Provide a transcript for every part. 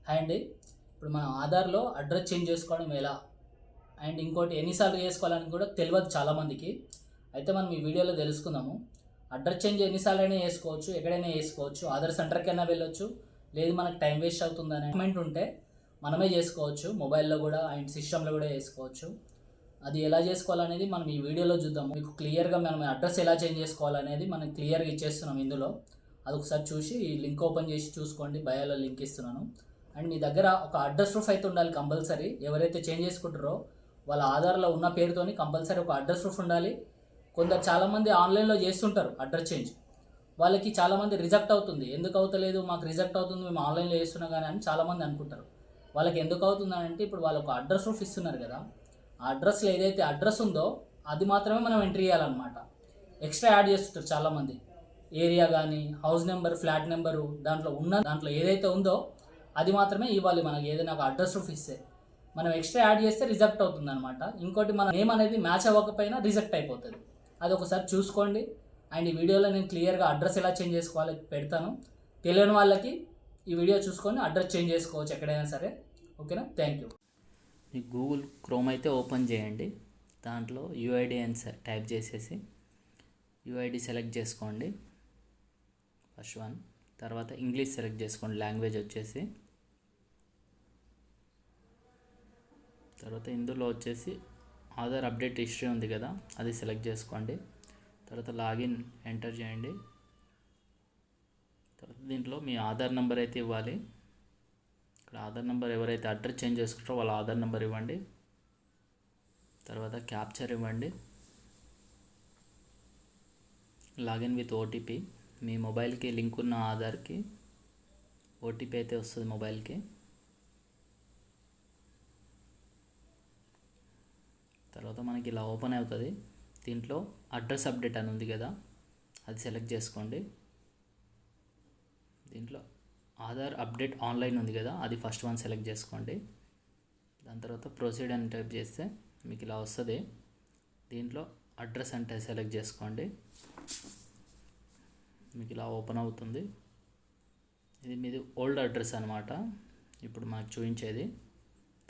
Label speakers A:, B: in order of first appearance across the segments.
A: Hi అండి. ఇప్పుడు మనం ఆధార్లో అడ్రస్ చేంజ్ చేసుకోవడం ఎలా అండ్ ఇంకోటి ఎన్నిసార్లు చేసుకోవాలని కూడా తెలియదు చాలామందికి. అయితే మనం ఈ వీడియోలో తెలుసుకుందాము. అడ్రస్ చేంజ్ ఎన్నిసార్లు అయినా చేసుకోవచ్చు, ఎక్కడైనా చేసుకోవచ్చు. ఆధార్ సెంటర్కి అయినా వెళ్ళొచ్చు, లేదు మనకు టైం వేస్ట్ అవుతుందనే కామెంట్ ఉంటే మనమే చేసుకోవచ్చు. మొబైల్లో కూడా అండ్ సిస్టంలో కూడా చేసుకోవచ్చు. అది ఎలా చేసుకోవాలనేది మనం ఈ వీడియోలో చూద్దాము. మీకు క్లియర్గా మనం అడ్రస్ ఎలా చేంజ్ చేసుకోవాలనేది మనం క్లియర్గా ఇచ్చేస్తున్నాం ఇందులో. అది ఒకసారి చూసి ఈ లింక్ ఓపెన్ చేసి చూసుకోండి. బయోలో లింక్ ఇస్తున్నాను. అండ్ మీ దగ్గర ఒక అడ్రస్ ప్రూఫ్ అయితే ఉండాలి కంపల్సరీ. ఎవరైతే చేంజ్ చేసుకుంటారో వాళ్ళ ఆధార్లో ఉన్న పేరుతోని కంపల్సరీ ఒక అడ్రస్ ప్రూఫ్ ఉండాలి. కొందరు చాలామంది ఆన్లైన్లో చేస్తుంటారు అడ్రస్ చేంజ్. వాళ్ళకి చాలామంది రిజెక్ట్ అవుతుంది. ఎందుకు అవుతలేదు, మాకు రిజెక్ట్ అవుతుంది, మేము ఆన్లైన్లో చేస్తున్నాం కానీ అని చాలామంది అనుకుంటారు. వాళ్ళకి ఎందుకు అవుతుందని అంటే ఇప్పుడు వాళ్ళు ఒక అడ్రస్ ప్రూఫ్ ఇస్తున్నారు కదా, ఆ అడ్రస్లో ఏదైతే అడ్రస్ ఉందో అది మాత్రమే మనం ఎంట్రీ చేయాలన్నమాట. ఎక్స్ట్రా యాడ్ చేస్తుంటారు చాలామంది. ఏరియా కానీ, హౌస్ నెంబర్, ఫ్లాట్ నెంబరు, దాంట్లో ఏదైతే ఉందో అది మాత్రమే ఇవ్వాలి. మనకి ఏదైనా ఒక అడ్రస్ ప్రూఫ్ ఇస్తే మనం ఎక్స్ట్రా యాడ్ చేస్తే రిజెక్ట్ అవుతుంది అనమాట. ఇంకోటి మన నేమ్ అనేది మ్యాచ్ అవ్వకపోయినా రిజెక్ట్ అయిపోతుంది. అది ఒకసారి చూసుకోండి. అండ్ ఈ వీడియోలో నేను క్లియర్గా అడ్రస్ ఎలా చేంజ్ చేసుకోవాలో పెడతాను. తెలియని వాళ్ళకి ఈ వీడియో చూసుకొని అడ్రస్ చేంజ్ చేసుకోవచ్చు ఎక్కడైనా సరే. ఓకేనా? Thank you.
B: Me Google chrome అయితే ఓపెన్ చేయండి. దాంట్లో యూఐడి అని టైప్ చేసేసి యూఐడి సెలెక్ట్ చేసుకోండి ఫస్ట్ వన్. తర్వాత ఇంగ్లీష్ సెలెక్ట్ చేసుకోండి, లాంగ్వేజ్ వచ్చేసి. తర్వాత ఇందులో వచ్చేసి ఆధార్ అప్డేట్ హిస్టరీ ఉంది కదా, అది సెలెక్ట్ చేసుకోండి. తర్వాత లాగిన్ ఎంటర్ చేయండి. తర్వాత దీంట్లో మీ ఆధార్ నెంబర్ అయితే ఇవ్వాలి. ఇక్కడ ఆధార్ నెంబర్ ఎవరైతే అడ్రస్ చేంజ్ చేసుకుంటారో వాళ్ళ ఆధార్ నెంబర్ ఇవ్వండి. తర్వాత క్యాప్చర్ ఇవ్వండి. Login with OTP. మీ మొబైల్కి లింక్ ఉన్న ఆధార్కి ఓటీపీ అయితే వస్తుంది మొబైల్కి. తర్వాత మనకి ఇలా ఓపెన్ అవుతుంది. దీంట్లో అడ్రస్ అప్డేట్ అని ఉంది కదా, అది సెలెక్ట్ చేసుకోండి. దీంట్లో ఆధార్ అప్డేట్ ఆన్లైన్ ఉంది కదా, అది ఫస్ట్ వన్ సెలెక్ట్ చేసుకోండి. దాని తర్వాత ప్రొసీడ్ అని టైప్ చేస్తే మీకు ఇలా వస్తుంది. దీంట్లో అడ్రస్ అంటే సెలెక్ట్ చేసుకోండి. మీకు ఇలా ఓపెన్ అవుతుంది. ఇది మీది ఓల్డ్ అడ్రస్ అనమాట ఇప్పుడు మనకు చూపించేది.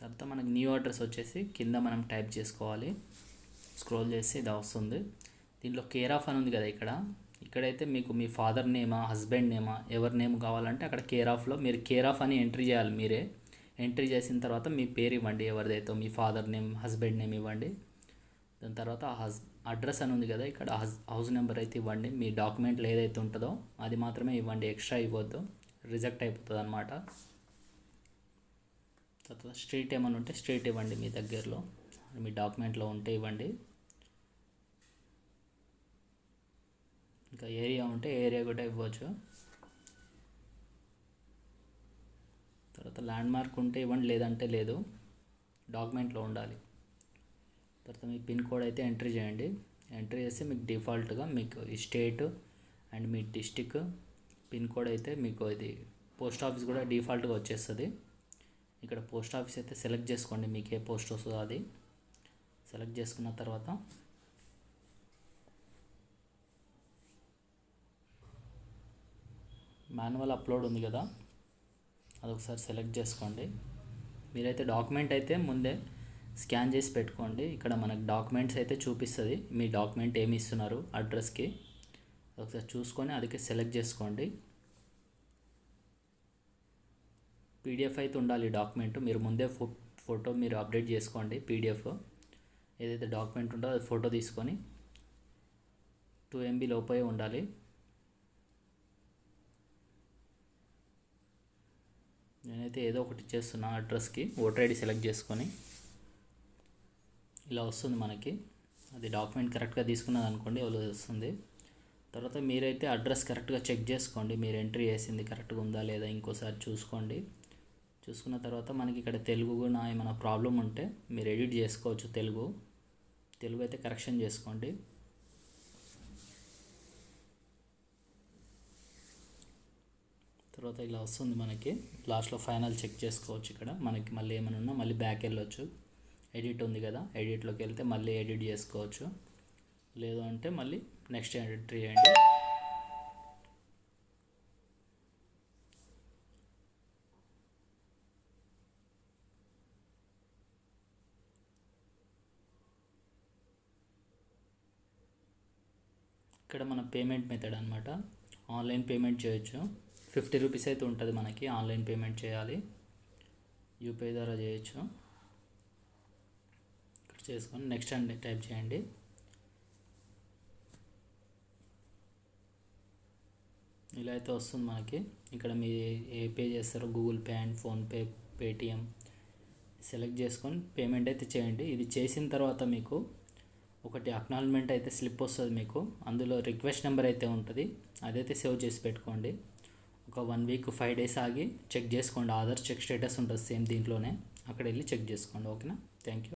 B: తర్వాత మనకి న్యూ అడ్రస్ వచ్చేసి కింద మనం టైప్ చేసుకోవాలి. స్క్రోల్ చేసి ఇది వస్తుంది. దీంట్లో కేర్ ఆఫ్ అని ఉంది కదా, ఇక్కడైతే మీకు మీ ఫాదర్ నేమా, హస్బెండ్ నేమా, ఎవరి నేమ్ కావాలంటే అక్కడ కేర్ ఆఫ్లో మీరు కేర్ ఆఫ్ అని ఎంట్రీ చేయాలి. మీరే ఎంట్రీ చేసిన తర్వాత మీ పేరు ఇవ్వండి, ఎవరిదైతే మీ ఫాదర్ నేమ్, హస్బెండ్ నేమ్ ఇవ్వండి. దాని తర్వాత అడ్రస్ అని ఉంది కదా, ఇక్కడ హౌస్ నెంబర్ అయితే ఇవ్వండి. మీ డాక్యుమెంట్లో ఏదైతే ఉంటుందో అది మాత్రమే ఇవ్వండి, ఎక్స్ట్రా ఇవ్వద్దు, రిజెక్ట్ అయిపోతుంది అనమాట. తర్వాత స్ట్రీట్ ఏమైనా ఉంటే స్ట్రీట్ ఇవ్వండి, మీ దగ్గరలో మీ డాక్యుమెంట్లో ఉంటే ఇవ్వండి. ఇంకా ఏరియా ఉంటే ఏరియా కూడా ఇవ్వచ్చు. తర్వాత ల్యాండ్ మార్క్ ఉంటే ఇవ్వండి, లేదంటే లేదు, డాక్యుమెంట్లో ఉండాలి. తర్వాత మీ పిన్ కోడ్ అయితే ఎంట్రీ చేయండి. ఎంట్రీ చేస్తే మీకు డిఫాల్ట్గా మీకు ఈ state and me district pin code అయితే మీకు ఇది పోస్ట్ ఆఫీస్ కూడా డిఫాల్ట్గా వచ్చేస్తుంది. ఇక్కడ పోస్ట్ ఆఫీస్ అయితే సెలెక్ట్ చేసుకోండి, మీకు ఏ పోస్ట్ వస్తుందో అది సెలెక్ట్ చేసుకున్న తర్వాత మాన్యువల్ అప్లోడ్ ఉంది కదా, అది ఒకసారి సెలెక్ట్ చేసుకోండి. మీరైతే డాక్యుమెంట్ అయితే ముందే స్కాన్ చేసి పెట్టుకోండి. ఇక్కడ మనకు డాక్యుమెంట్స్ అయితే చూపిస్తుంది, మీ డాక్యుమెంట్ ఏమి ఇస్తున్నారు అడ్రస్కి, ఒకసారి చూసుకొని అదికి సెలెక్ట్ చేసుకోండి. పీడిఎఫ్ అయితే ఉండాలి డాక్యుమెంట్. మీరు ముందే ఫోటో మీరు అప్డేట్ చేసుకోండి. పీడిఎఫ్ ఏదైతే డాక్యుమెంట్ ఉంటుందో అది ఫోటో తీసుకొని 2 MB లోపే ఉండాలి. నేనైతే ఏదో ఒకటి చేస్తున్నా అడ్రస్కి. ఓటర్ ఐడి సెలెక్ట్ చేసుకొని ఇలా వస్తుంది మనకి. అది డాక్యుమెంట్ కరెక్ట్గా తీసుకున్నది అనుకోండి, అలా వస్తుంది. తర్వాత మీరైతే అడ్రస్ కరెక్ట్గా చెక్ చేసుకోండి, మీరు ఎంట్రీ చేసింది కరెక్ట్గా ఉందా లేదా ఇంకోసారి చూసుకోండి. చూసుకున్న తర్వాత మనకి ఇక్కడ తెలుగు ఏమైనా ప్రాబ్లం ఉంటే మీరు ఎడిట్ చేసుకోవచ్చు. తెలుగు అయితే కరెక్షన్ చేసుకోండి. తర్వాత ఇలా వస్తుంది మనకి. లాస్ట్లో ఫైనల్ చెక్ చేసుకోవచ్చు. ఇక్కడ మనకి మళ్ళీ ఏమైనా ఉన్నా మళ్ళీ బ్యాక్ వెళ్ళొచ్చు. ఎడిట్ ఉంది కదా, ఎడిట్లోకి వెళ్తే మళ్ళీ ఎడిట్ చేసుకోవచ్చు. లేదు అంటే మళ్ళీ నెక్స్ట్ ఎంట్రీ చేయండి. ఇక్కడ మన పేమెంట్ మెథడ్ అనమాట. ఆన్లైన్ పేమెంట్ చేయొచ్చు. 50 రూపీస్ అయితే ఉంటుంది మనకి. ఆన్లైన్ పేమెంట్ చేయాలి, యూపీఐ ద్వారా చేయొచ్చు. ఇక్కడ చేసుకొని నెక్స్ట్ అండి టైప్ చేయండి. ఇలా అయితే వస్తుంది మనకి. ఇక్కడ మీరు ఏ పే చేస్తారో Google pay and PhonePe, Paytm select చేసుకొని పేమెంట్ అయితే చేయండి. ఇది చేసిన తర్వాత మీకు ఒకటి అక్నాలజ్మెంట్ అయితే స్లిప్ వస్తుంది మీకు. అందులో రిక్వెస్ట్ నెంబర్ అయితే ఉంటుంది, అదైతే సేవ్ చేసి పెట్టుకోండి. ఒక 1 వీక్ 5 డేస్ ఆగి చెక్ చేసుకోండి. ఆధార్ చెక్ స్టేటస్ ఉంటుంది సేమ్ దీంట్లోనే, అక్కడ వెళ్ళి చెక్ చేసుకోండి. ఓకేనా, థ్యాంక్ యూ.